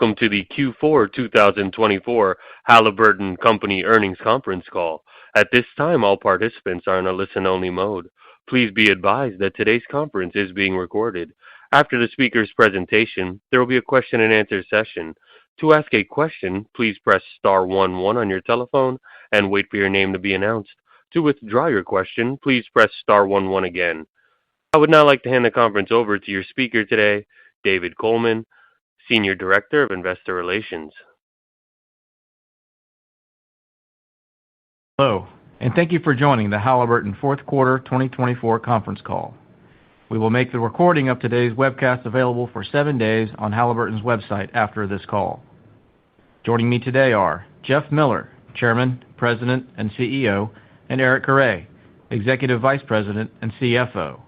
welcome to the Q4 2024 Halliburton Company Earnings Conference Call. At this time, all participants are in a listen-only mode. Please be advised that today's conference is being recorded. After the speaker's presentation, there will be a question-and-answer session. To ask a question, please press star 11 on your telephone and wait for your name to be announced. To withdraw your question, please press star 11 again. I would now like to hand the conference over to your speaker today, David Coleman, Senior Director of Investor Relations. Hello, and thank you for joining the Halliburton Fourth Quarter 2024 Conference Call. We will make the recording of today's webcast available for 7 days on Halliburton's website after this call. Joining me today are Jeff Miller, Chairman, President, and CEO, and Eric Carre, Executive Vice President and CFO.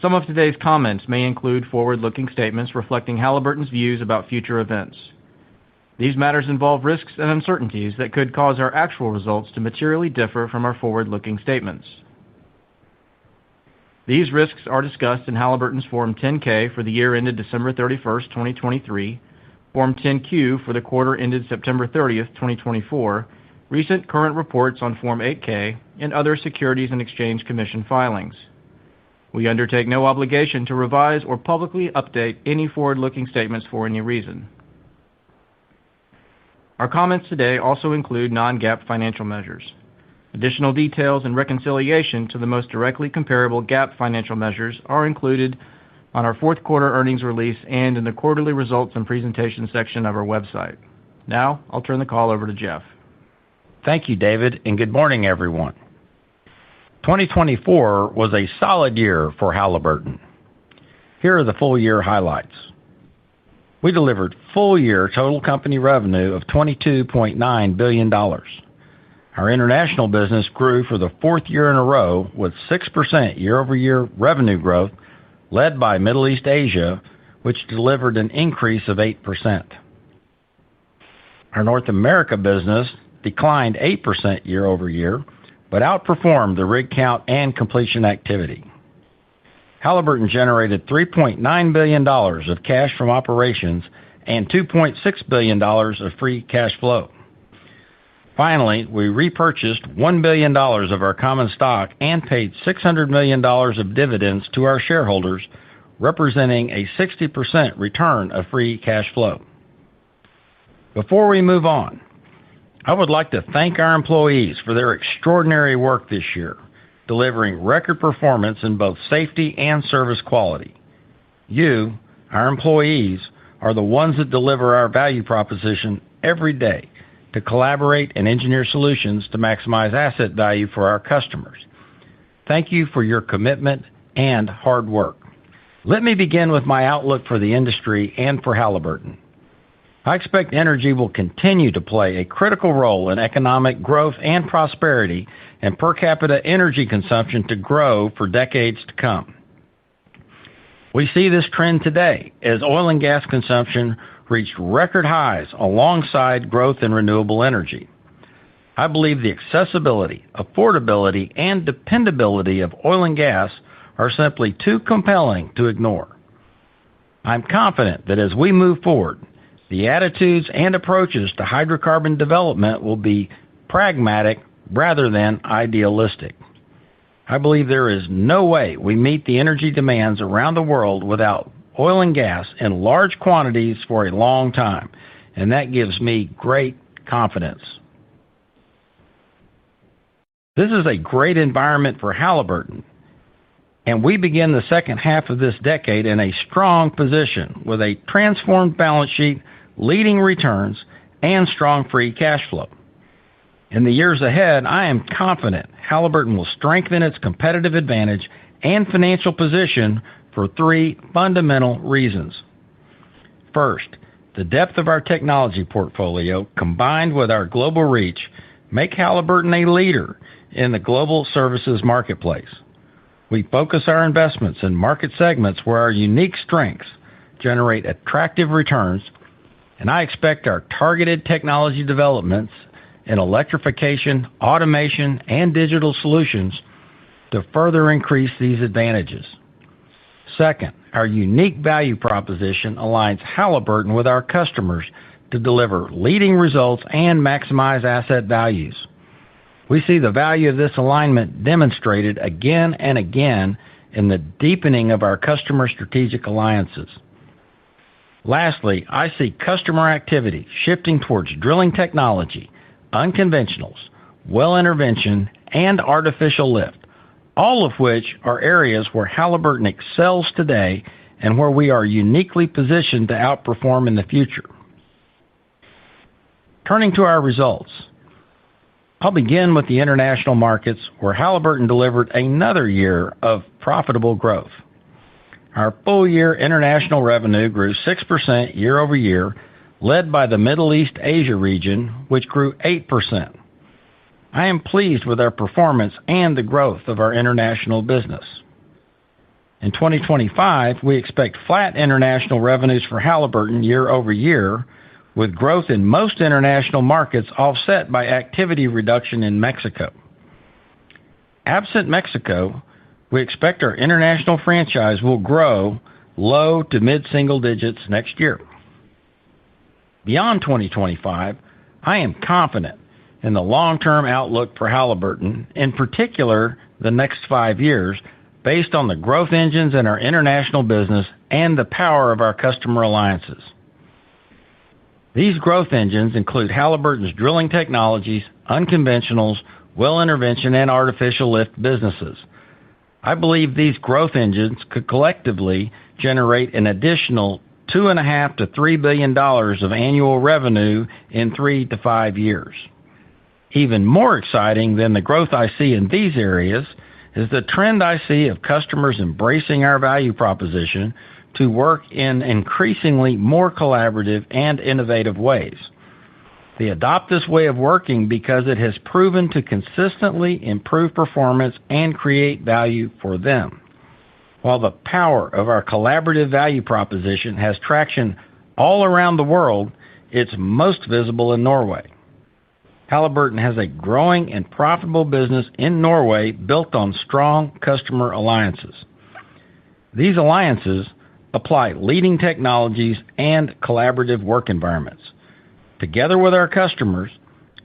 Some of today's comments may include forward-looking statements reflecting Halliburton's views about future events. These matters involve risks and uncertainties that could cause our actual results to materially differ from our forward-looking statements. These risks are discussed in Halliburton's Form 10-K for the year ended December 31st, 2023, Form 10-Q for the quarter ended September 30th, 2024, recent current reports on Form 8-K, and other Securities and Exchange Commission filings. We undertake no obligation to revise or publicly update any forward-looking statements for any reason. Our comments today also include non-GAAP financial measures. Additional details and reconciliation to the most directly comparable GAAP financial measures are included on our fourth quarter earnings release and in the quarterly results and presentation section of our website. Now, I'll turn the call over to Jeff. Thank you, David, and good morning, everyone. 2024 was a solid year for Halliburton. Here are the full-year highlights. We delivered full-year total company revenue of $22.9 billion. Our international business grew for the fourth year in a row with 6% year-over-year revenue growth, led by Middle East Asia, which delivered an increase of 8%. Our North America business declined 8% year-over-year, but outperformed the rig count and completion activity. Halliburton generated $3.9 billion of cash from operations and $2.6 billion of free cash flow. Finally, we repurchased $1 billion of our common stock and paid $600 million of dividends to our shareholders, representing a 60% return of free cash flow. Before we move on, I would like to thank our employees for their extraordinary work this year, delivering record performance in both safety and service quality. You, our employees, are the ones that deliver our value proposition every day to collaborate and engineer solutions to maximize asset value for our customers. Thank you for your commitment and hard work. Let me begin with my outlook for the industry and for Halliburton. I expect energy will continue to play a critical role in economic growth and prosperity, and per capita energy consumption to grow for decades to come. We see this trend today as oil and gas consumption reached record highs alongside growth in renewable energy. I believe the accessibility, affordability, and dependability of oil and gas are simply too compelling to ignore. I'm confident that as we move forward, the attitudes and approaches to hydrocarbon development will be pragmatic rather than idealistic. I believe there is no way we meet the energy demands around the world without oil and gas in large quantities for a long time, and that gives me great confidence. This is a great environment for Halliburton, and we begin the second half of this decade in a strong position with a transformed balance sheet, leading returns, and strong free cash flow. In the years ahead, I am confident Halliburton will strengthen its competitive advantage and financial position for 3 fundamental reasons. First, the depth of our technology portfolio, combined with our global reach, make Halliburton a leader in the global services marketplace. We focus our investments in market segments where our unique strengths generate attractive returns, and I expect our targeted technology developments in electrification, automation, and digital solutions to further increase these advantages. Second, our unique value proposition aligns Halliburton with our customers to deliver leading results and maximize asset values. We see the value of this alignment demonstrated again and again in the deepening of our customer strategic alliances. Lastly, I see customer activity shifting towards drilling technology, unconventionals, well intervention, and artificial lift, all of which are areas where Halliburton excels today and where we are uniquely positioned to outperform in the future. Turning to our results, I'll begin with the international markets where Halliburton delivered another year of profitable growth. Our full-year international revenue grew 6% year-over-year, led by the Middle East-Asia region, which grew 8%. I am pleased with our performance and the growth of our international business. In 2025, we expect flat international revenues for Halliburton year-over-year, with growth in most international markets offset by activity reduction in Mexico. Absent Mexico, we expect our international franchise will grow low to mid-single digits next year. Beyond 2025, I am confident in the long-term outlook for Halliburton, in particular the next 5 years, based on the growth engines in our international business and the power of our customer alliances. These growth engines include Halliburton's drilling technologies, unconventionals, well intervention, and artificial lift businesses. I believe these growth engines could collectively generate an additional $2.5 to $3 billion of annual revenue in 3 to 5 years. Even more exciting than the growth I see in these areas is the trend I see of customers embracing our value proposition to work in increasingly more collaborative and innovative ways. They adopt this way of working because it has proven to consistently improve performance and create value for them. While the power of our collaborative value proposition has traction all around the world, it's most visible in Norway. Halliburton has a growing and profitable business in Norway built on strong customer alliances. These alliances apply leading technologies and collaborative work environments. Together with our customers,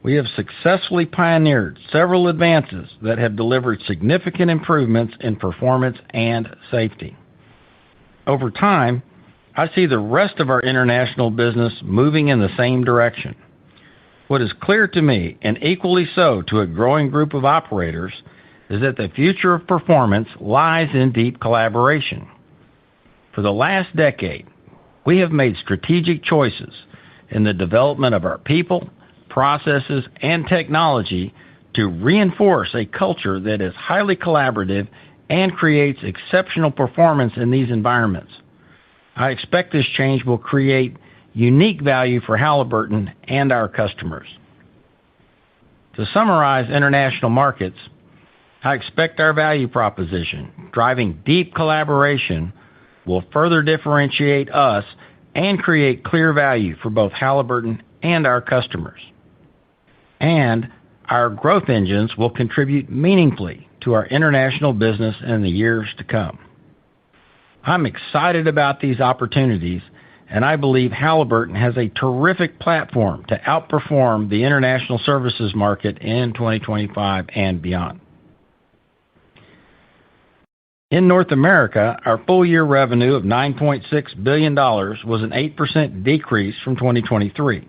we have successfully pioneered several advances that have delivered significant improvements in performance and safety. Over time, I see the rest of our international business moving in the same direction. What is clear to me, and equally so to a growing group of operators, is that the future of performance lies in deep collaboration. For the last decade, we have made strategic choices in the development of our people, processes, and technology to reinforce a culture that is highly collaborative and creates exceptional performance in these environments. I expect this change will create unique value for Halliburton and our customers. To summarize international markets, I expect our value proposition, driving deep collaboration, will further differentiate us and create clear value for both Halliburton and our customers. And our growth engines will contribute meaningfully to our international business in the years to come. I'm excited about these opportunities, and I believe Halliburton has a terrific platform to outperform the international services market in 2025 and beyond. In North America, our full-year revenue of $9.6 billion was an 8% decrease from 2023.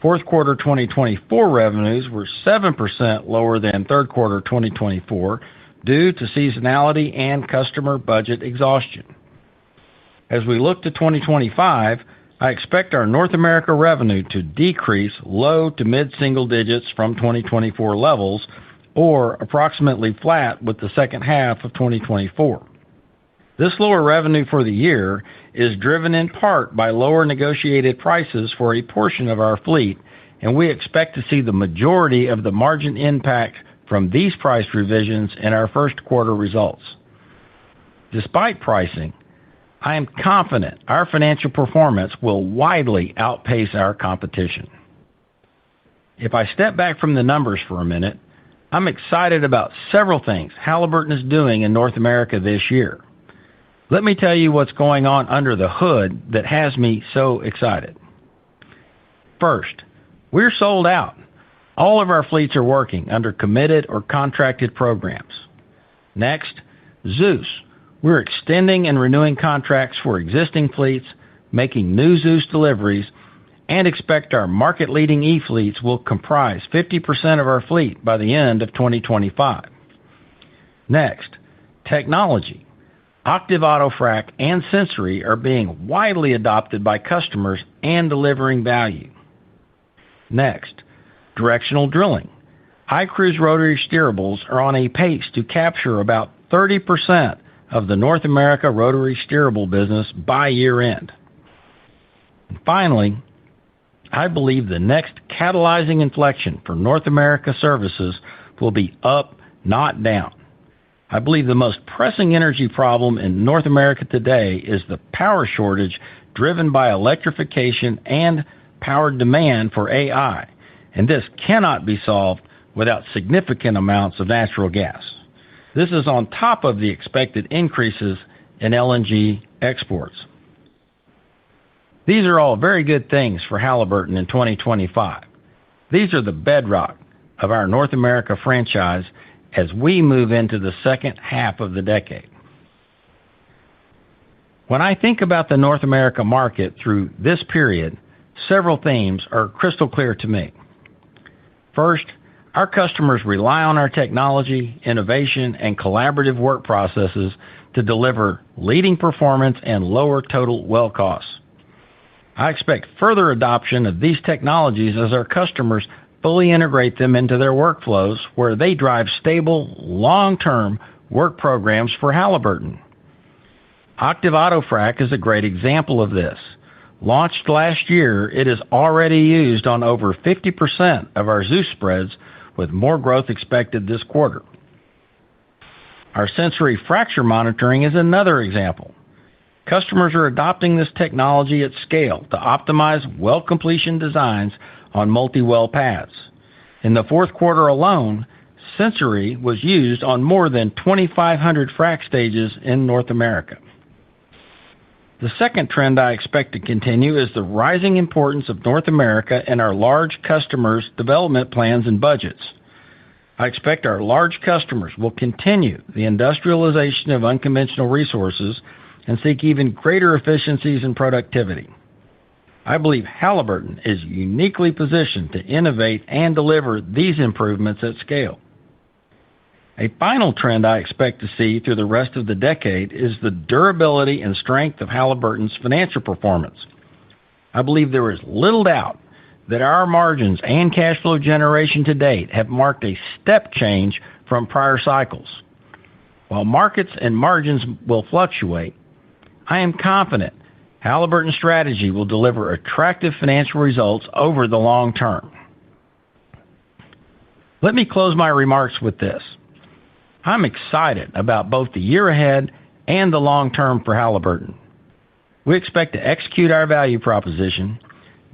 Fourth quarter 2024 revenues were 7% lower than third quarter 2024 due to seasonality and customer budget exhaustion. As we look to 2025, I expect our North America revenue to decrease low to mid-single digits from 2024 levels, or approximately flat with the second half of 2024. This lower revenue for the year is driven in part by lower negotiated prices for a portion of our fleet, and we expect to see the majority of the margin impact from these price revisions in our first quarter results. Despite pricing, I am confident our financial performance will widely outpace our competition. If I step back from the numbers for a minute, I'm excited about several things Halliburton is doing in North America this year. Let me tell you what's going on under the hood that has me so excited. First, we're sold out. All of our fleets are working under committed or contracted programs. Next, Zeus. We're extending and renewing contracts for existing fleets, making new Zeus deliveries, and expect our market-leading E-fleets will comprise 50% of our fleet by the end of 2025. Next, technology. Octave AutoFrac and Sensory are being widely adopted by customers and delivering value. Next, directional drilling. iCruise rotary steerables are on a pace to capture about 30% of the North America rotary steerable business by year-end. And finally, I believe the next catalyzing inflection for North America services will be up, not down. I believe the most pressing energy problem in North America today is the power shortage driven by electrification and power demand for AI, and this cannot be solved without significant amounts of natural gas. This is on top of the expected increases in LNG exports. These are all very good things for Halliburton in 2025. These are the bedrock of our North America franchise as we move into the second half of the decade. When I think about the North America market through this period, several themes are crystal clear to me. First, our customers rely on our technology, innovation, and collaborative work processes to deliver leading performance and lower total well costs. I expect further adoption of these technologies as our customers fully integrate them into their workflows where they drive stable, long-term work programs for Halliburton. Octave AutoFrac is a great example of this. Launched last year, it is already used on over 50% of our Zeus spreads, with more growth expected this quarter. Our Sensory fracture monitoring is another example. Customers are adopting this technology at scale to optimize well completion designs on multi-well pads. In the fourth quarter alone, Sensory was used on more than 2,500 frac stages in North America. The second trend I expect to continue is the rising importance of North America in our large customers' development plans and budgets. I expect our large customers will continue the industrialization of unconventional resources and seek even greater efficiencies and productivity. I believe Halliburton is uniquely positioned to innovate and deliver these improvements at scale. A final trend I expect to see through the rest of the decade is the durability and strength of Halliburton's financial performance. I believe there is little doubt that our margins and cash flow generation to date have marked a step change from prior cycles. While markets and margins will fluctuate, I am confident Halliburton's strategy will deliver attractive financial results over the long term. Let me close my remarks with this. I'm excited about both the year ahead and the long term for Halliburton. We expect to execute our value proposition,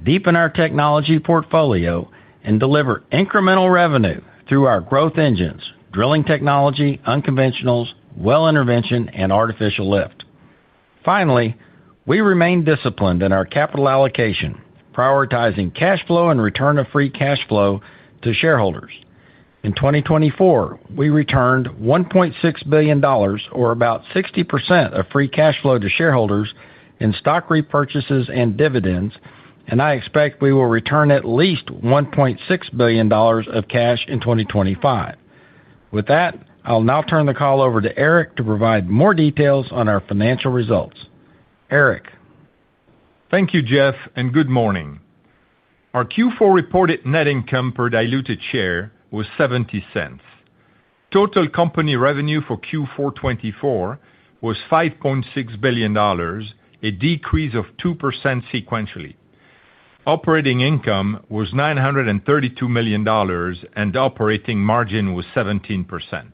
deepen our technology portfolio, and deliver incremental revenue through our growth engines, drilling technology, unconventionals, well intervention, and artificial lift. Finally, we remain disciplined in our capital allocation, prioritizing cash flow and return of free cash flow to shareholders. In 2024, we returned $1.6 billion, or about 60% of free cash flow to shareholders in stock repurchases and dividends, and I expect we will return at least $1.6 billion of cash in 2025. With that, I'll now turn the call over to Eric to provide more details on our financial results. Eric. Thank you, Jeff, and good morning. Our Q4 reported net income per diluted share was 70 cents. Total company revenue for Q4 24 was $5.6 billion, a decrease of 2% sequentially. Operating income was $932 million, and operating margin was 17%.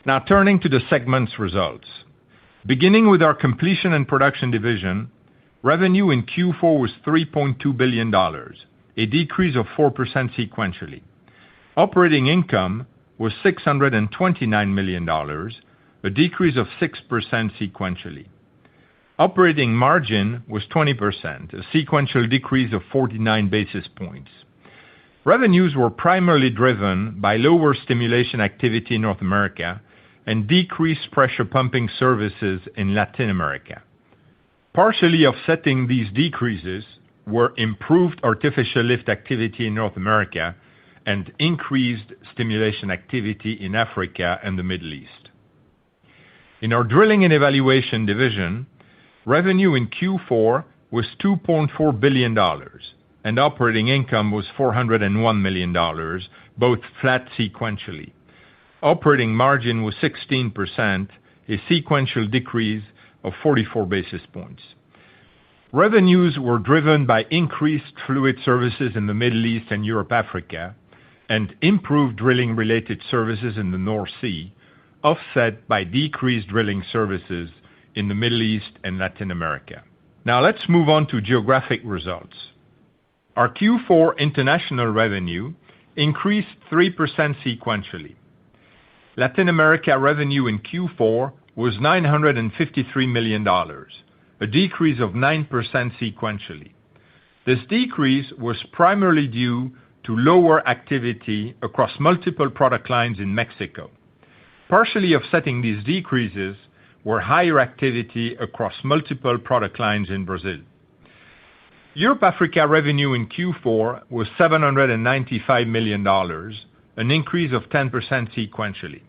Now turning to the segment's results. Beginning with our Completion and Production division, revenue in Q4 was $3.2 billion, a decrease of 4% sequentially. Operating income was $629 million, a decrease of 6% sequentially. Operating margin was 20%, a sequential decrease of 49 basis points. Revenues were primarily driven by lower stimulation activity in North America and decreased pressure pumping services in Latin America. Partially offsetting these decreases were improved artificial lift activity in North America and increased stimulation activity in Africa and the Middle East. In our drilling and evaluation division, revenue in Q4 was $2.4 billion, and operating income was $401 million, both flat sequentially. Operating margin was 16%, a sequential decrease of 44 basis points. Revenues were driven by increased fluid services in the Middle East and Europe, Africa, and improved drilling-related services in the North Sea, offset by decreased drilling services in the Middle East and Latin America. Now let's move on to geographic results. Our Q4 international revenue increased 3% sequentially. Latin America revenue in Q4 was $953 million, a decrease of 9% sequentially. This decrease was primarily due to lower activity across multiple product lines in Mexico. Partially offsetting these decreases were higher activity across multiple product lines in Brazil. Europe Africa revenue in Q4 was $795 million, an increase of 10% sequentially.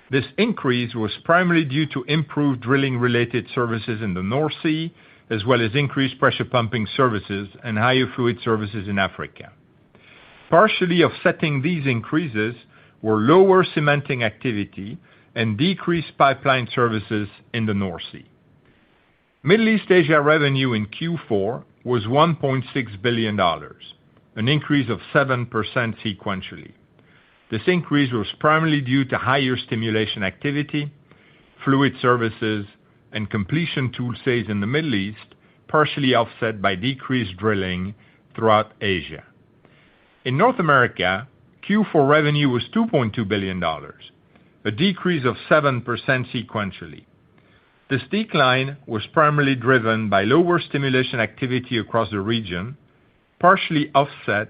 This increase was primarily due to improved drilling-related services in the North Sea, as well as increased pressure pumping services and higher fluid services in Africa. Partially offsetting these increases were lower cementing activity and decreased pipeline services in the North Sea. Middle East Asia revenue in Q4 was $1.6 billion, an increase of 7% sequentially. This increase was primarily due to higher stimulation activity, fluid services, and completion tool sales in the Middle East, partially offset by decreased drilling throughout Asia. In North America, Q4 revenue was $2.2 billion, a decrease of 7% sequentially. This decline was primarily driven by lower stimulation activity across the region, partially offset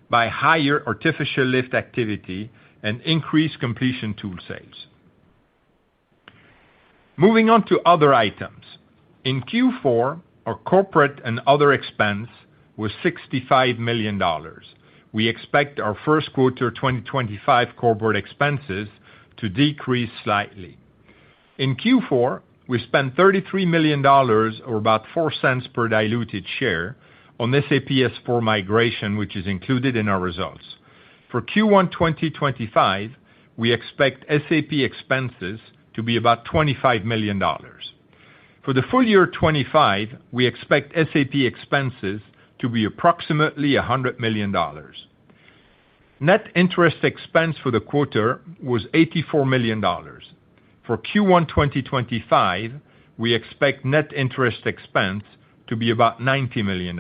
by higher artificial lift activity and increased completion tool sales. Moving on to other items. In Q4, our corporate and other expense was $65 million. We expect our first quarter 2025 corporate expenses to decrease slightly. In Q4, we spent $33 million, or about 4 cents per diluted share, on SAP S/4 migration, which is included in our results. For Q1 2025, we expect SAP expenses to be about $25 million. For the full year 2025, we expect SAP expenses to be approximately $100 million. Net interest expense for the quarter was $84 million. For Q1 2025, we expect net interest expense to be about $90 million.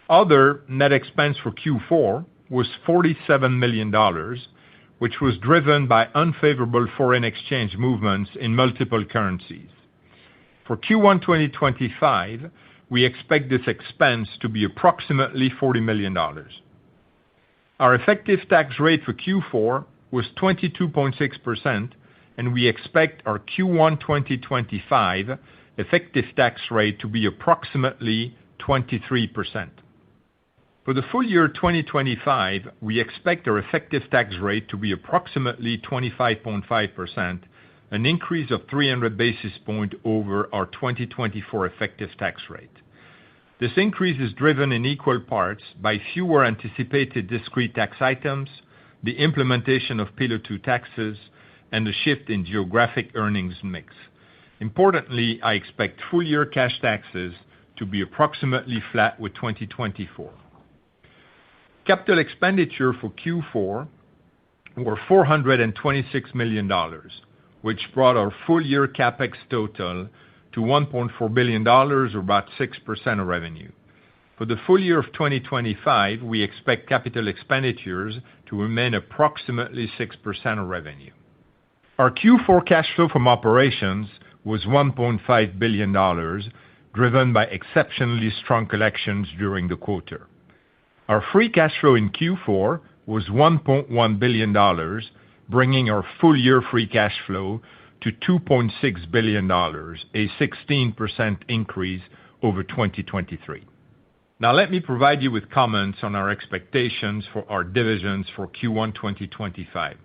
Other net expense for Q4 was $47 million, which was driven by unfavorable foreign exchange movements in multiple currencies. For Q1 2025, we expect this expense to be approximately $40 million. Our effective tax rate for Q4 was 22.6%, and we expect our Q1 2025 effective tax rate to be approximately 23%. For the full year 2025, we expect our effective tax rate to be approximately 25.5%, an increase of 300 basis points over our 2024 effective tax rate. This increase is driven in equal parts by fewer anticipated discrete tax items, the implementation of Pillar 2 taxes, and a shift in geographic earnings mix. Importantly, I expect full-year cash taxes to be approximately flat with 2024. Capital expenditure for Q4 were $426 million, which brought our full-year CapEx total to $1.4 billion, or about 6% of revenue. For the full year of 2025, we expect capital expenditures to remain approximately 6% of revenue. Our Q4 cash flow from operations was $1.5 billion, driven by exceptionally strong collections during the quarter. Our free cash flow in Q4 was $1.1 billion, bringing our full-year free cash flow to $2.6 billion, a 16% increase over 2023. Now, let me provide you with comments on our expectations for our divisions for Q1 2025.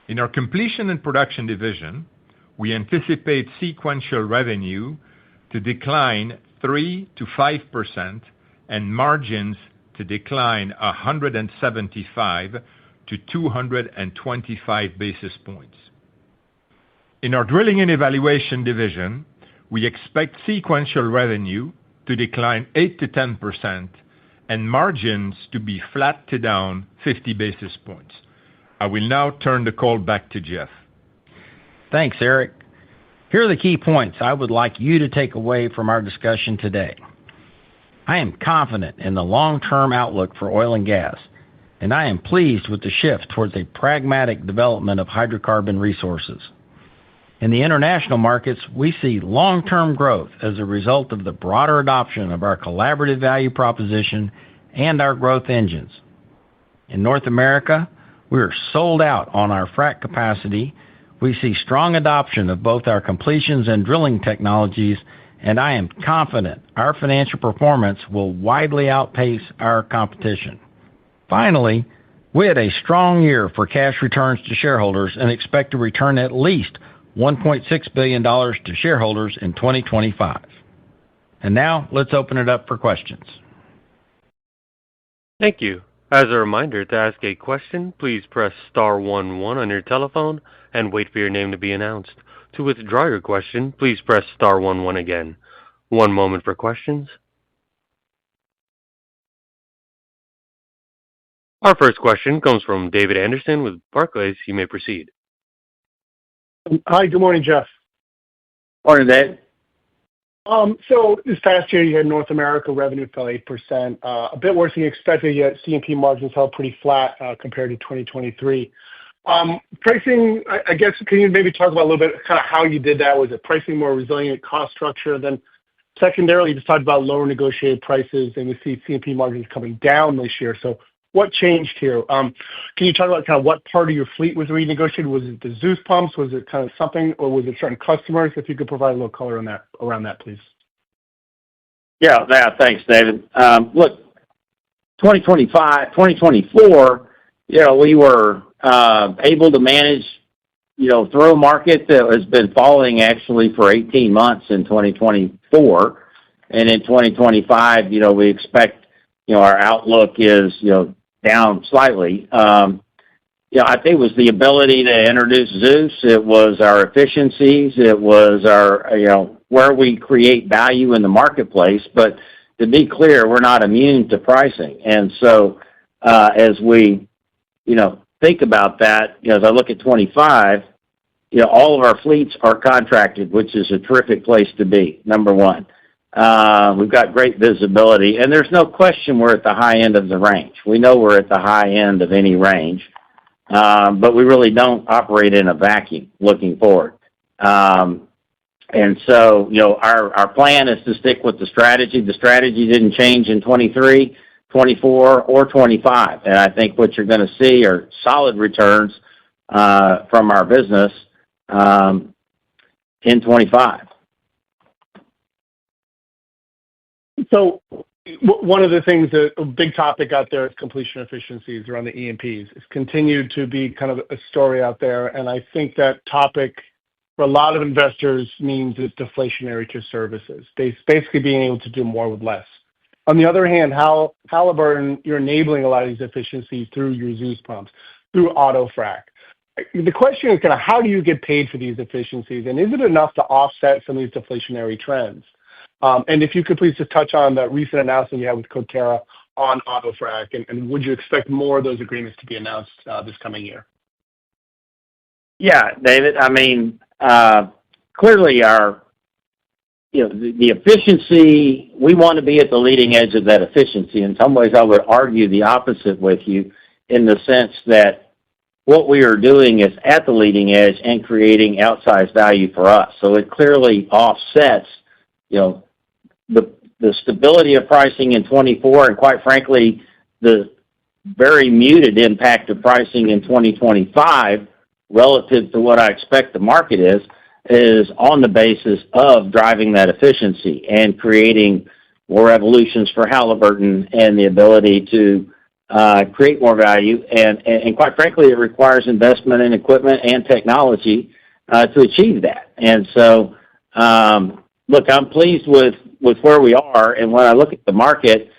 In our Completion and Production division, we anticipate sequential revenue to decline 3% to 5% and margins to decline 175 to 225 basis points. In our Drilling and Evaluation division, we expect sequential revenue to decline 8% to 10% and margins to be flat to down 50 basis points. I will now turn the call back to Jeff. Thanks, Eric. Here are the key points I would like you to take away from our discussion today. I am confident in the long-term outlook for oil and gas, and I am pleased with the shift towards a pragmatic development of hydrocarbon resources. In the international markets, we see long-term growth as a result of the broader adoption of our collaborative value proposition and our growth engines. In North America, we are sold out on our frac capacity. We see strong adoption of both our completions and drilling technologies, and I am confident our financial performance will widely outpace our competition. Finally, we had a strong year for cash returns to shareholders and expect to return at least $1.6 billion to shareholders in 2025. And now, let's open it up for questions. Thank you. As a reminder, to ask a question, please press star 11 on your telephone and wait for your name to be announced. To withdraw your question, please press star 11 again. One moment for questions. Our first question comes from David Anderson with Barclays. You may proceed. Hi, good morning, Jeff. Morning, Dave. So this past year, you had North America revenue fell 8%, a bit worse than you expected, yet C&P margins held pretty flat compared to 2023. Pricing, I guess, can you maybe talk about a little bit kind of how you did that? Was it pricing more resilient cost structure? Then secondarily, you just talked about lower negotiated prices, and we see C&P margins coming down this year. So what changed here? Can you talk about kind of what part of your fleet was renegotiated? Was it the Zeus pumps? Was it kind of something, or was it certain customers? If you could provide a little color on that, around that, please. Yeah, thanks, David. Look, 2024, we were able to manage, through a market that has been falling actually for 18 months in 2024. And in 2025, we expect, our outlook is, down slightly. I think it was the ability to introduce Zeus. It was our efficiencies. It was our, where we create value in the marketplace. But to be clear, we're not immune to pricing. And so as we, think about that, as I look at 25, all of our fleets are contracted, which is a terrific place to be, number one. We've got great visibility, and there's no question we're at the high end of the range. We know we're at the high end of any range, but we really don't operate in a vacuum looking forward. And so, our plan is to stick with the strategy. The strategy didn't change in 23, 24, or 25. And I think what you're going to see are solid returns from our business in 25. So one of the things, a big topic out there is completion efficiencies around the E&Ps. It's continued to be kind of a story out there, and I think that topic for a lot of investors means it's deflationary to services, basically being able to do more with less. On the other hand, Halliburton, you're enabling a lot of these efficiencies through your Zeus pumps, through AutoFrac. The question is kind of how do you get paid for these efficiencies, and is it enough to offset some of these deflationary trends? And if you could please just touch on the recent announcement you had with Coterra on AutoFrac, and would you expect more of those agreements to be announced this coming year? Yeah, David. I mean, clearly the efficiency, we want to be at the leading edge of that efficiency. In some ways, I would argue the opposite with you in the sense that what we are doing is at the leading edge and creating outsized value for us. So it clearly offsets, the stability of pricing in 24, and quite frankly, the very muted impact of pricing in 2025 relative to what I expect the market is on the basis of driving that efficiency and creating more revolutions for Halliburton and the ability to create more value. And quite frankly, it requires investment in equipment and technology to achieve that. And so, look, I'm pleased with where we are. And when I look at the market,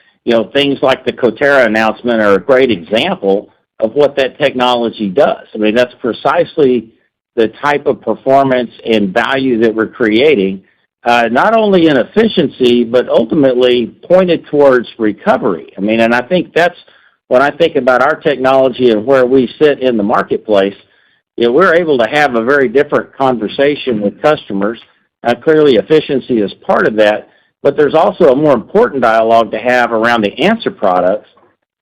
things like the Coterra announcement are a great example of what that technology does. I mean, that's precisely the type of performance and value that we're creating, not only in efficiency, but ultimately pointed towards recovery. I mean, and I think that's when I think about our technology and where we sit in the marketplace, we're able to have a very different conversation with customers. Clearly, efficiency is part of that, but there's also a more important dialogue to have around the answer products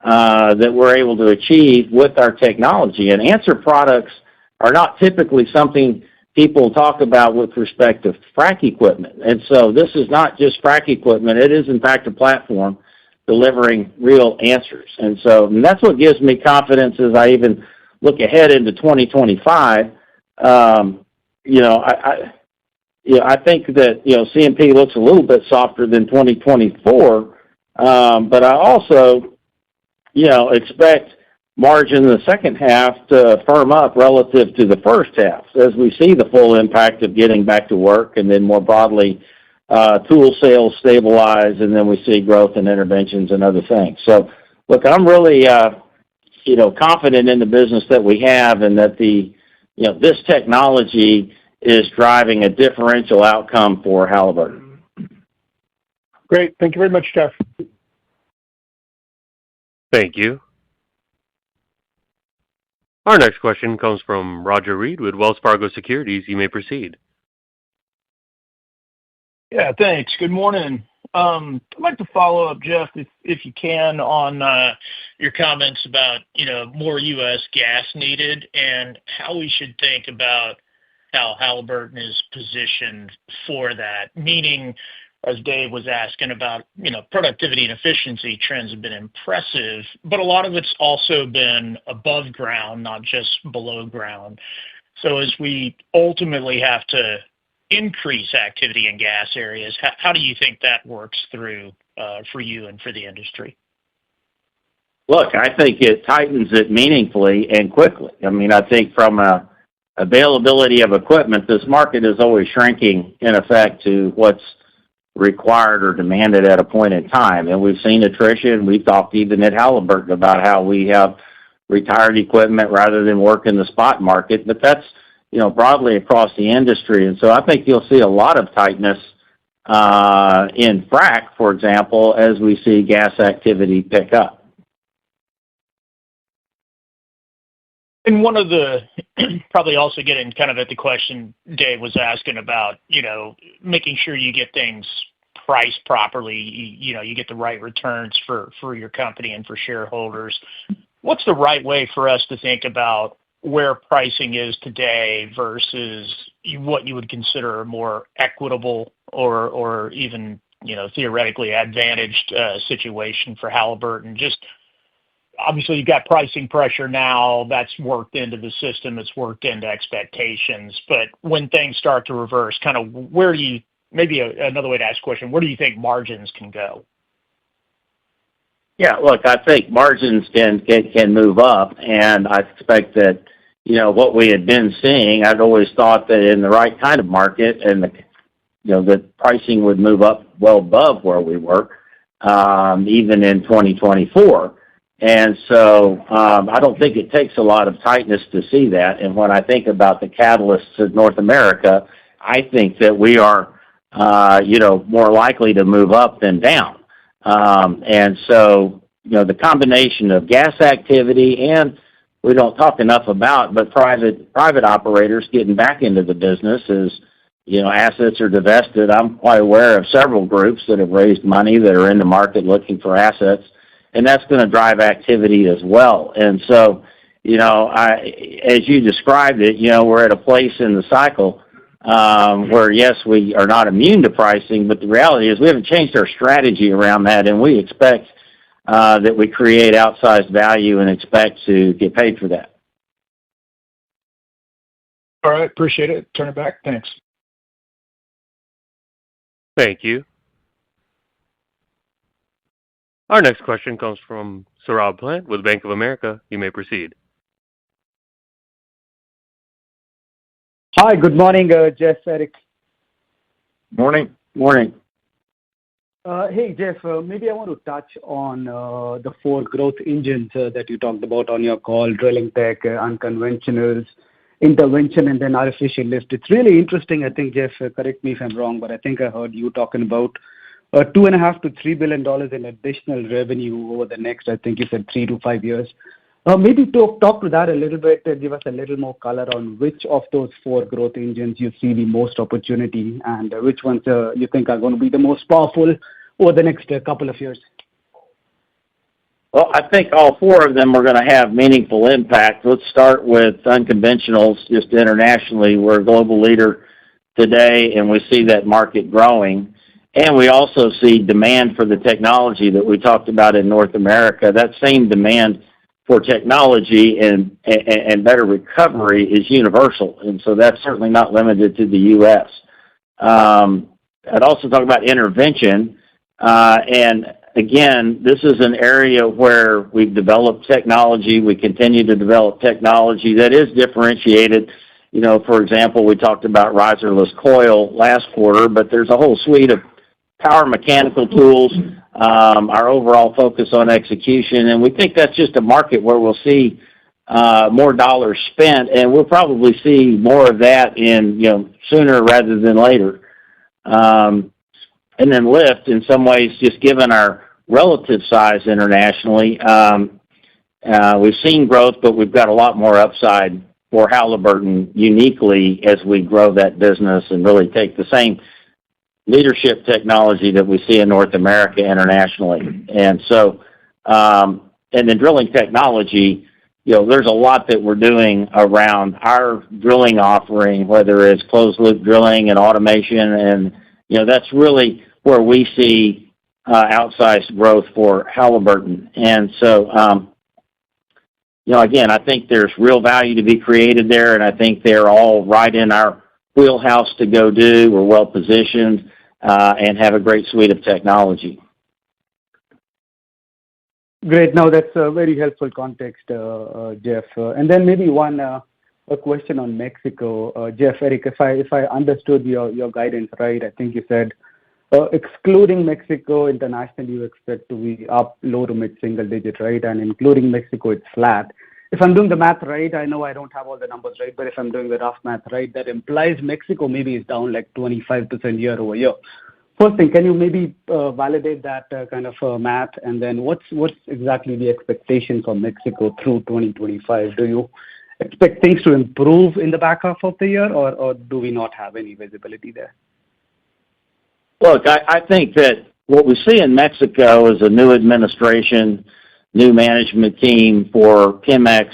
that we're able to achieve with our technology. And answer products are not typically something people talk about with respect to frac equipment. And so this is not just frac equipment. It is, in fact, a platform delivering real answers. And so that's what gives me confidence as I even look ahead into 2025. I think that, C&P looks a little bit softer than 2024, but I also, expect margin in the second half to firm up relative to the first half as we see the full impact of getting back to work, and then more broadly, tool sales stabilize, and then we see growth in interventions and other things. So, look, I'm really, confident in the business that we have, and that this technology is driving a differential outcome for Halliburton. Great. Thank you very much, Jeff. Thank you. Our next question comes from Roger Reed with Wells Fargo Securities. You may proceed. Yeah, thanks. Good morning. I'd like to follow up, Jeff, if you can, on your comments about, more U.S. gas needed and how we should think about how Halliburton is positioned for that. Meaning, as Dave was asking about, productivity and efficiency trends have been impressive, but a lot of it's also been above ground, not just below ground. So as we ultimately have to increase activity in gas areas, how do you think that works through for you and for the industry? Look, I think it tightens it meaningfully and quickly. I mean, I think from a availability of equipment, this market is always shrinking in effect to what's required or demanded at a point in time. And we've seen attrition. We've talked even at Halliburton about how we have retired equipment rather than work in the spot market, but that's, broadly across the industry. And so I think you'll see a lot of tightness in frac, for example, as we see gas activity pick up. And one of the, probably also getting kind of at the question Dave was asking about, making sure you get things priced properly, you get the right returns for your company and for shareholders. What's the right way for us to think about where pricing is today versus what you would consider a more equitable or even, theoretically advantaged situation for Halliburton? Just obviously, you've got pricing pressure now that's worked into the system, it's worked into expectations. But when things start to reverse, kind of where do you, maybe another way to ask the question, where do you think margins can go? Yeah, look, I think margins can move up, and I expect that, what we had been seeing, I'd always thought that in the right kind of market, and the pricing would move up well above where we were, even in 2024. And so I don't think it takes a lot of tightness to see that. And when I think about the catalysts of North America, I think that we are, more likely to move up than down. And so, the combination of gas activity, and we don't talk enough about, but private operators getting back into the business as, assets are divested. I'm quite aware of several groups that have raised money that are in the market looking for assets, and that's going to drive activity as well. And so, as you described it, we're at a place in the cycle where, yes, we are not immune to pricing, but the reality is we haven't changed our strategy around that, and we expect that we create outsized value and expect to get paid for that. All right. Appreciate it. Turn it back. Thanks. Thank you. Our next question comes from Saurabh Plant with Bank of America. You may proceed. Hi, good morning, Jeff, Eric. Morning. Hey, Jeff, maybe I want to touch on the four growth engines that you talked about on your call: drilling tech, unconventionals, intervention, and then artificial lift. It's really interesting. I think, Jeff, correct me if I'm wrong, but I think I heard you talking about $2.5 to $3 billion in additional revenue over the next, I think you said 3 to 5 years. Maybe talk to that a little bit, give us a little more color on which of those four growth engines you see the most opportunity and which ones you think are going to be the most powerful over the next couple of years. Well, I think all four of them are going to have meaningful impact. Let's start with unconventionals. Just internationally, we're a global leader today, and we see that market growing. And we also see demand for the technology that we talked about in North America. That same demand for technology and better recovery is universal, and so that's certainly not limited to the U.S. I'd also talk about intervention, and again, this is an area where we've developed technology. We continue to develop technology that is differentiated. For example, we talked about riserless coil last quarter, but there's a whole suite of power mechanical tools, our overall focus on execution, and we think that's just a market where we'll see more dollars spent, and we'll probably see more of that in sooner rather than later. And then lift, in some ways, just given our relative size internationally, we've seen growth, but we've got a lot more upside for Halliburton uniquely as we grow that business and really take the same leadership technology that we see in North America internationally. And so, and then drilling technology, there's a lot that we're doing around our drilling offering, whether it's closed loop drilling and automation, and that's really where we see outsized growth for Halliburton. And so, again, I think there's real value to be created there, and I think they're all right in our wheelhouse to go do. We're well positioned and have a great suite of technology. Great. No, that's a very helpful context, Jeff. And then maybe a question on Mexico. Jeff, Eric, if I understood your guidance right, I think you said excluding Mexico, internationally you expect to be up low to mid-single digit, right? And including Mexico, it's flat. If I'm doing the math right, I know I don't have all the numbers right, but if I'm doing the rough math right, that implies Mexico maybe is down like 25% year over year. First thing, can you maybe validate that kind of math? And then what's exactly the expectation for Mexico through 2025? Do you expect things to improve in the back half of the year, or do we not have any visibility there? Look, I think that what we see in Mexico is a new administration, new management team for Pemex,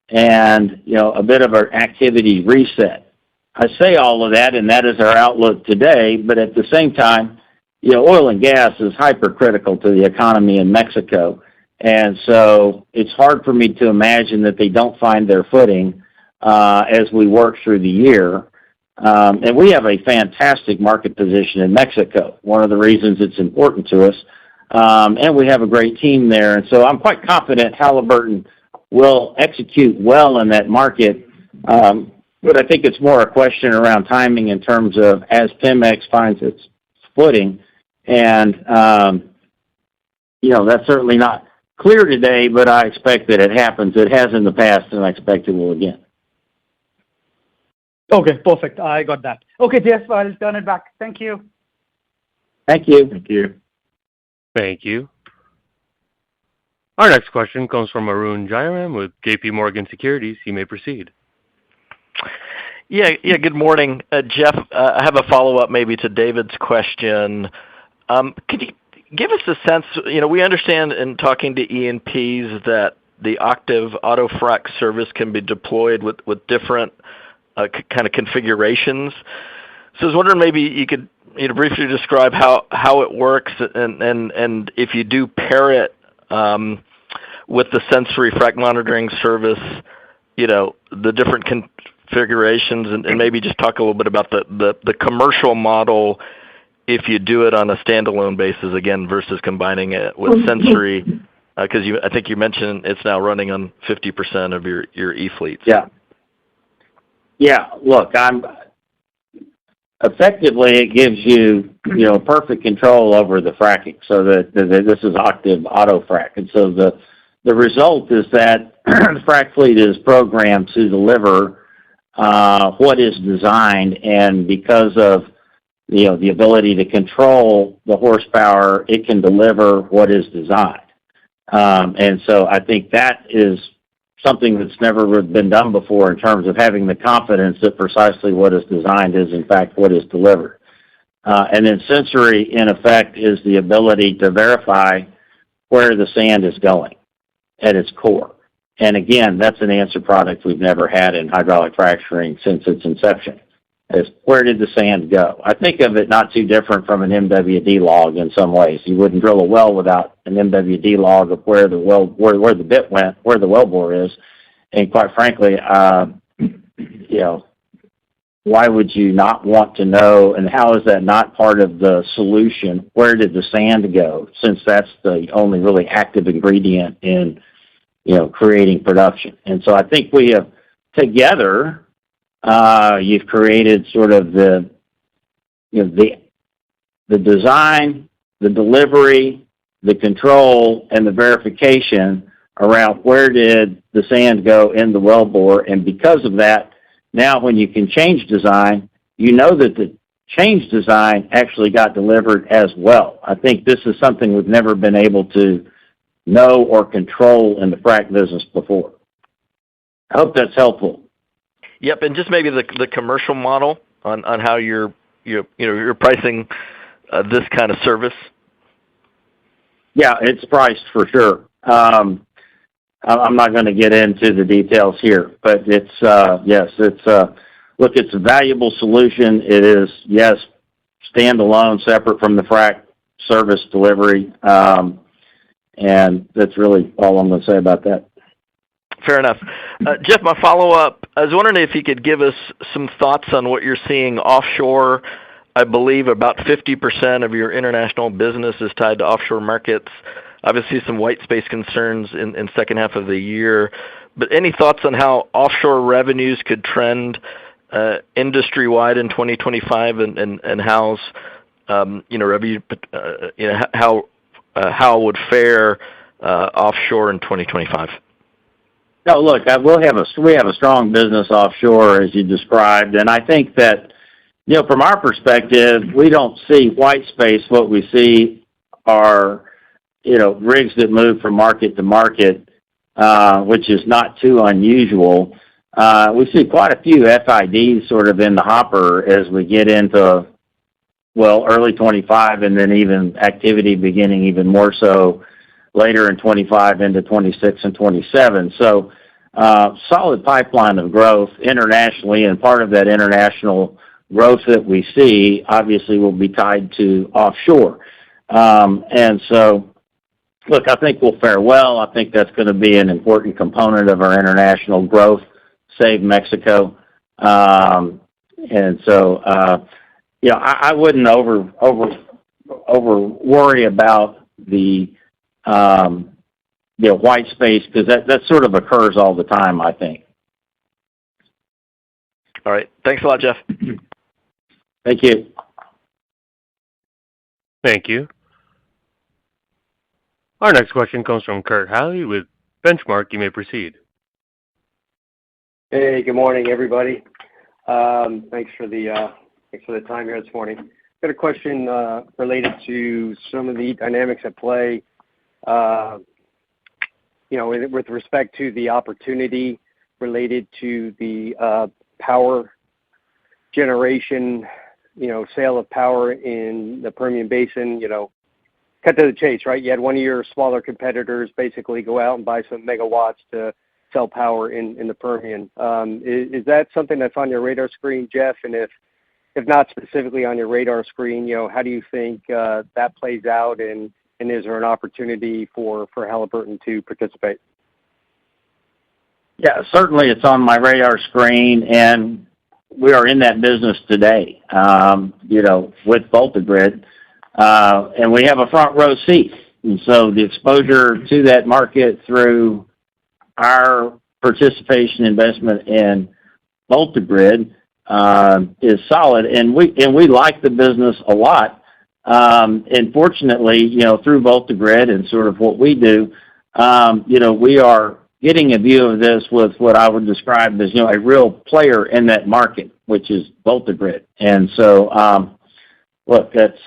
and a bit of an activity reset. I say all of that, and that is our outlook today. But at the same time, oil and gas is hypercritical to the economy in Mexico, and so it's hard for me to imagine that they don't find their footing as we work through the year. And we have a fantastic market position in Mexico. One of the reasons it's important to us. And we have a great team there. And so I'm quite confident Halliburton will execute well in that market. But I think it's more a question around timing in terms of as Pemex finds its footing. And, that's certainly not clear today, but I expect that it happens. It has in the past, and I expect it will again. Okay, perfect. I got that. Okay, Jeff, I'll turn it back. Thank you. Thank you. Thank you. Thank you. Our next question comes from Arun Jayaram with JP Morgan Securities. You may proceed. Yeah. Good morning, Jeff. I have a follow-up maybe to David's question. Could you give us a sense? We understand in talking to E&Ps that the Octave AutoFrac service can be deployed with different kind of configurations. So I was wondering maybe you could briefly describe how it works, and if you do pair it with the Sensory frac monitoring service, the different configurations, and maybe just talk a little bit about the commercial model if you do it on a standalone basis again versus combining it with Sensory, because I think you mentioned it's now running on 50% of your e-fleets. Yeah. Look, effectively it gives you perfect control over the fracking. So that this is Octave AutoFrac, and so the result is that the frac fleet is programmed to deliver what is designed, and because of the ability to control the horsepower, it can deliver what is designed. And so I think that is something that's never been done before in terms of having the confidence that precisely what is designed is in fact what is delivered. And then Sensory, in effect, is the ability to verify where the sand is going at its core. And again, that's an answer product we've never had in hydraulic fracturing since its inception. Is where did the sand go? I think of it not too different from an MWD log in some ways. You wouldn't drill a well without an MWD log of where the bit went, where the wellbore is. And quite frankly, why would you not want to know, and how is that not part of the solution? Where did the sand go? Since that's the only really active ingredient in creating production. And so I think we have together, you've created sort of the design, the delivery, the control, and the verification around where did the sand go in the wellbore. And because of that, now when you can change design, that the change design actually got delivered as well. I think this is something we've never been able to know or control in the frac business before. I hope that's helpful. Yep, and just maybe the commercial model on how you're pricing this kind of service. Yeah, it's priced for sure. I'm not going to get into the details here, but it's it's a valuable solution. It is standalone, separate from the frac service delivery, and that's really all I'm going to say about that. Fair enough. Jeff, my follow-up, I was wondering if you could give us some thoughts on what you're seeing offshore. I believe about 50% of your international business is tied to offshore markets. Obviously, some white space concerns in second half of the year. But any thoughts on how offshore revenues could trend industry-wide in 2025, and how's revenue, how would fare offshore in 2025? No, look, we have a strong business offshore, as you described, and I think that, from our perspective, we don't see white space. What we see are, rigs that move from market to market, which is not too unusual. We see quite a few FIDs sort of in the hopper as we get into, early 25, and then even activity beginning even more so later in 25 into 26 and 27. So solid pipeline of growth internationally, and part of that international growth that we see obviously will be tied to offshore. And so, look, I think we'll fare well. I think that's going to be an important component of our international growth, save Mexico. And so, I wouldn't over worry about the white space, because that sort of occurs all the time, I think. All right. Thanks a lot, Jeff. Thank you. Thank you. Our next question comes from Kurt Hallead with Benchmark. You may proceed. Hey, good morning, everybody. Thanks for the time here this morning. Got a question related to some of the dynamics at play. With respect to the opportunity related to the power generation, sale of power in the Permian Basin, cut to the chase, right? You had one of your smaller competitors basically go out and buy some megawatts to sell power in the Permian. Is that something that's on your radar screen, Jeff? And if not specifically on your radar screen, how do you think that plays out? And is there an opportunity for Halliburton to participate? Yeah, certainly it's on my radar screen, and we are in that business today, with VoltaGrid, and we have a front row seat. And so the exposure to that market through our participation investment in VoltaGrid is solid, and we like the business a lot. And fortunately, through VoltaGrid and sort of what we do, we are getting a view of this with what I would describe as a real player in that market, which is VoltaGrid. And so, look, that's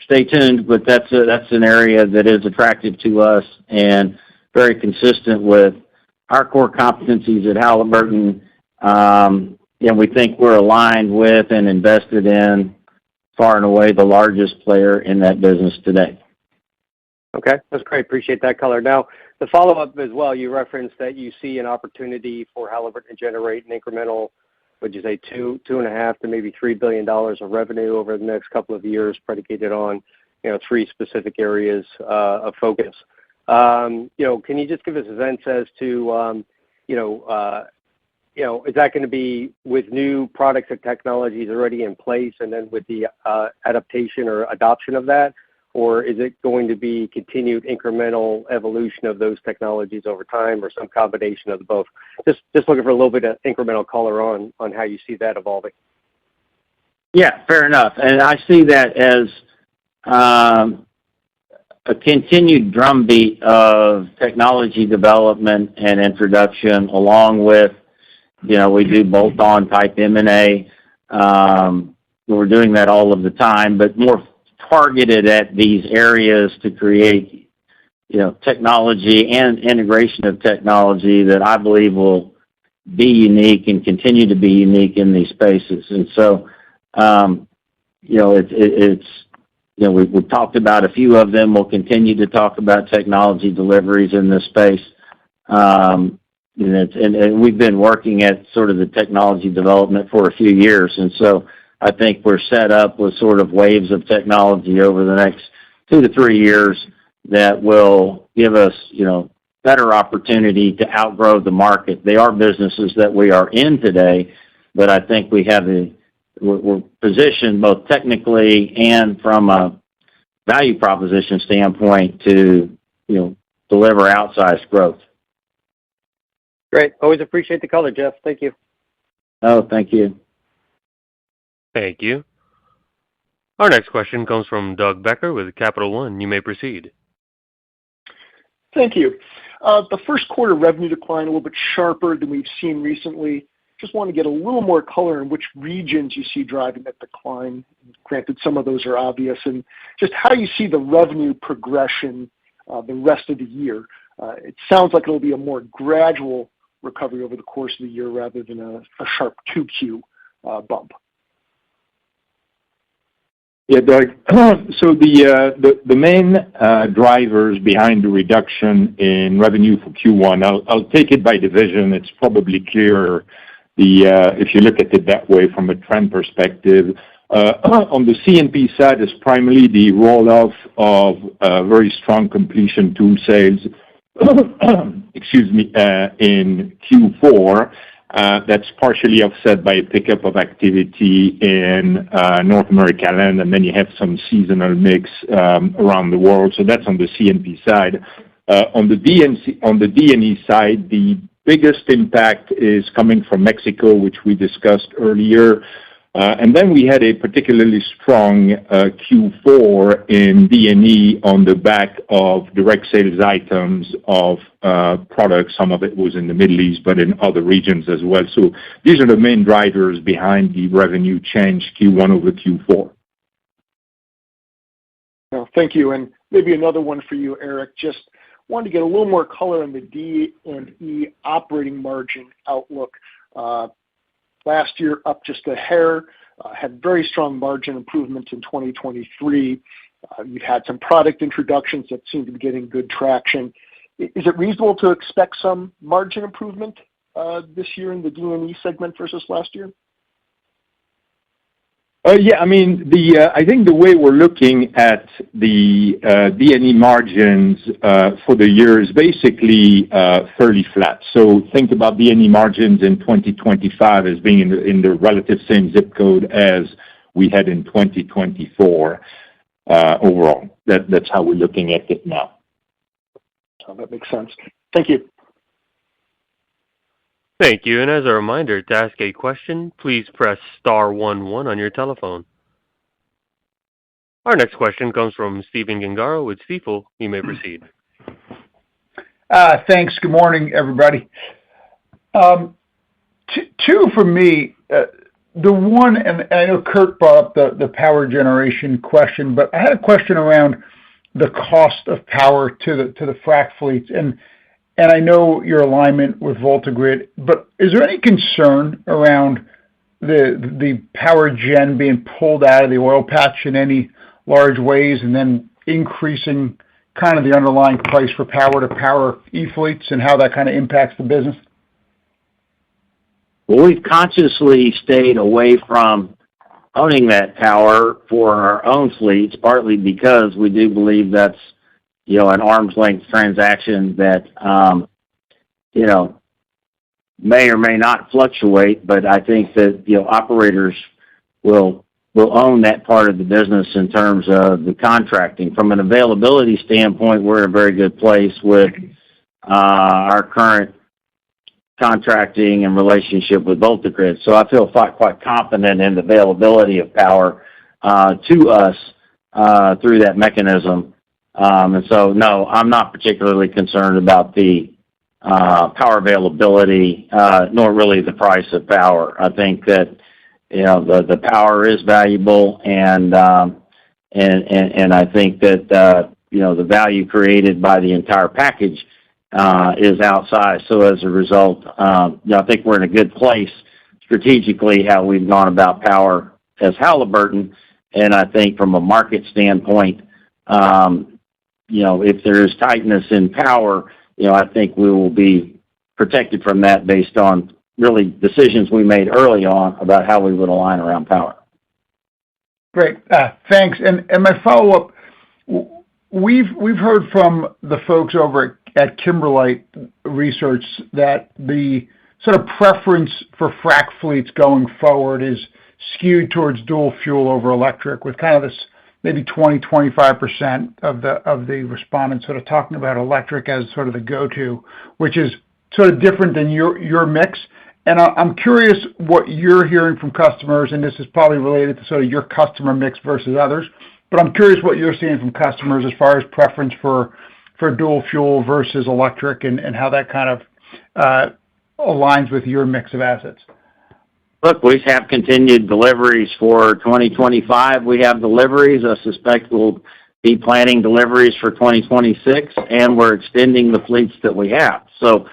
stay tuned, but that's an area that is attractive to us and very consistent with our core competencies at Halliburton. And we think we're aligned with and invested in far and away the largest player in that business today. Okay, that's great. Appreciate that color. Now, the follow-up as well, you referenced that you see an opportunity for Halliburton to generate an incremental, would you say, $2.5 to maybe $3 billion of revenue over the next couple of years, predicated on, three specific areas of focus. Can you just give us a sense as to, is that going to be with new products and technologies already in place, and then with the adaptation or adoption of that? Or is it going to be continued incremental evolution of those technologies over time, or some combination of both? Just looking for a little bit of incremental color on how you see that evolving. Yeah, fair enough. And I see that as a continued drumbeat of technology development and introduction, along with, we do bolt-on type M&A. We're doing that all of the time, but more targeted at these areas to create, technology and integration of technology that I believe will be unique and continue to be unique in these spaces. And so, we've talked about a few of them. We'll continue to talk about technology deliveries in this space. And we've been working at sort of the technology development for a few years. And so I think we're set up with sort of waves of technology over the next 2 to 3 years that will give us, better opportunity to outgrow the market. They are businesses that we are in today, but I think we're positioned both technically and from a value proposition standpoint to, deliver outsized growth. Great. Always appreciate the color, Jeff. Thank you. Oh, thank you. Thank you. Our next question comes from Doug Becker with Capital One. You may proceed. Thank you. The first quarter revenue declined a little bit sharper than we've seen recently. Just want to get a little more color in which regions you see driving that decline. Granted, some of those are obvious, and just how you see the revenue progression the rest of the year. It sounds like it'll be a more gradual recovery over the course of the year rather than a sharp 2Q bump. Yeah, Doug. So the main drivers behind the reduction in revenue for Q1, I'll take it by division. It's probably clearer if you look at it that way from a trend perspective. On the C&P side, it's primarily the roll-off of very strong completion tool sales, in Q4. That's partially offset by a pickup of activity in North America land, and then you have some seasonal mix around the world. So that's on the C&P side. On the D&E side, the biggest impact is coming from Mexico, which we discussed earlier. And then we had a particularly strong Q4 in D&E on the back of direct sales items of products. Some of it was in the Middle East, but in other regions as well. So these are the main drivers behind the revenue change Q1 over Q4. Well, thank you. And maybe another one for you, Eric. Just wanted to get a little more color on the D&E operating margin outlook. Last year, up just a hair, had very strong margin improvements in 2023. You've had some product introductions that seem to be getting good traction. Is it reasonable to expect some margin improvement this year in the D&E segment versus last year? Yeah, I mean, I think the way we're looking at the D&E margins for the year is basically fairly flat. So think about D&E margins in 2025 as being in the relative same zip code as we had in 2024 overall. That's how we're looking at it now. Oh, that makes sense. Thank you. Thank you. And as a reminder, to ask a question, please press star 11 on your telephone. Our next question comes from Stephen Gengaro with Stifel. You may proceed. Thanks. Good morning, everybody. Two for me. The one, and I know Kurt brought up the power generation question, but I had a question around the cost of power to the frac fleets. And I know your alignment with VoltaGrid, but is there any concern around the power gen being pulled out of the oil patch in any large ways and then increasing kind of the underlying price for power to power e-fleets and how that kind of impacts the business? Well, we've consciously stayed away from owning that power for our own fleets, partly because we do believe that's an arm's length transaction that, may or may not fluctuate, but I think that, operators will own that part of the business in terms of the contracting. From an availability standpoint, we're in a very good place with our current contracting and relationship with VoltaGrid. So I feel quite confident in the availability of power to us through that mechanism. And so, no, I'm not particularly concerned about the power availability, nor really the price of power. I think that the power is valuable, and I think that the value created by the entire package is outsized. So as a result, I think we're in a good place strategically how we've gone about power as Halliburton, and I think from a market standpoint, if there is tightness in power, I think we will be protected from that based on really decisions we made early on about how we would align around power. Great. Thanks. And my follow-up, we've heard from the folks over at Kimberlite Research that the sort of preference for frac fleets going forward is skewed towards dual fuel over electric, with kind of this maybe 20-25% of the respondents sort of talking about electric as sort of the go-to, which is sort of different than your mix. And I'm curious what you're hearing from customers, and this is probably related to sort of your customer mix versus others, but I'm curious what you're seeing from customers as far as preference for dual fuel versus electric and how that kind of aligns with your mix of assets. Look, we have continued deliveries for 2025. We have deliveries. I suspect we'll be planning deliveries for 2026, and we're extending the fleets that we have. So,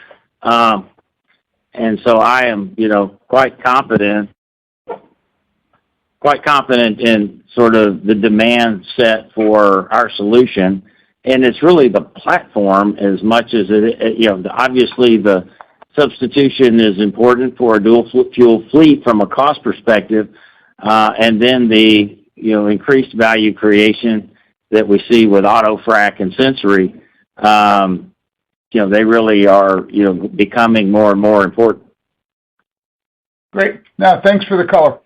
and so I am, quite confident in sort of the demand set for our solution. And it's really the platform as much as obviously the substitution is important for a dual fuel fleet from a cost perspective, and then the increased value creation that we see with auto frac and Sensory. They really are becoming more and more important. Great. Now, thanks for the color.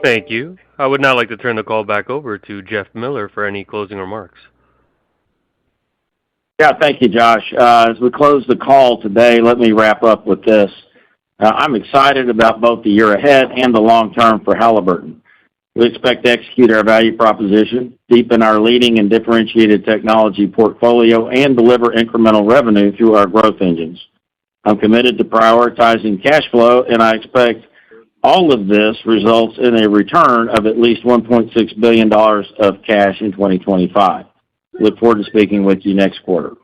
Thank you. I would now like to turn the call back over to Jeff Miller for any closing remarks. Yeah, thank you, Josh. As we close the call today, let me wrap up with this. I'm excited about both the year ahead and the long term for Halliburton. We expect to execute our value proposition, deepen our leading and differentiated technology portfolio, and deliver incremental revenue through our growth engines. I'm committed to prioritizing cash flow, and I expect all of this results in a return of at least $1.6 billion of cash in 2025. Look forward to speaking with you next quarter.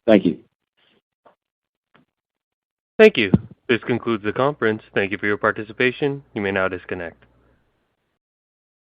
Thank you. Thank you. This concludes the conference. Thank you for your participation. You may now disconnect.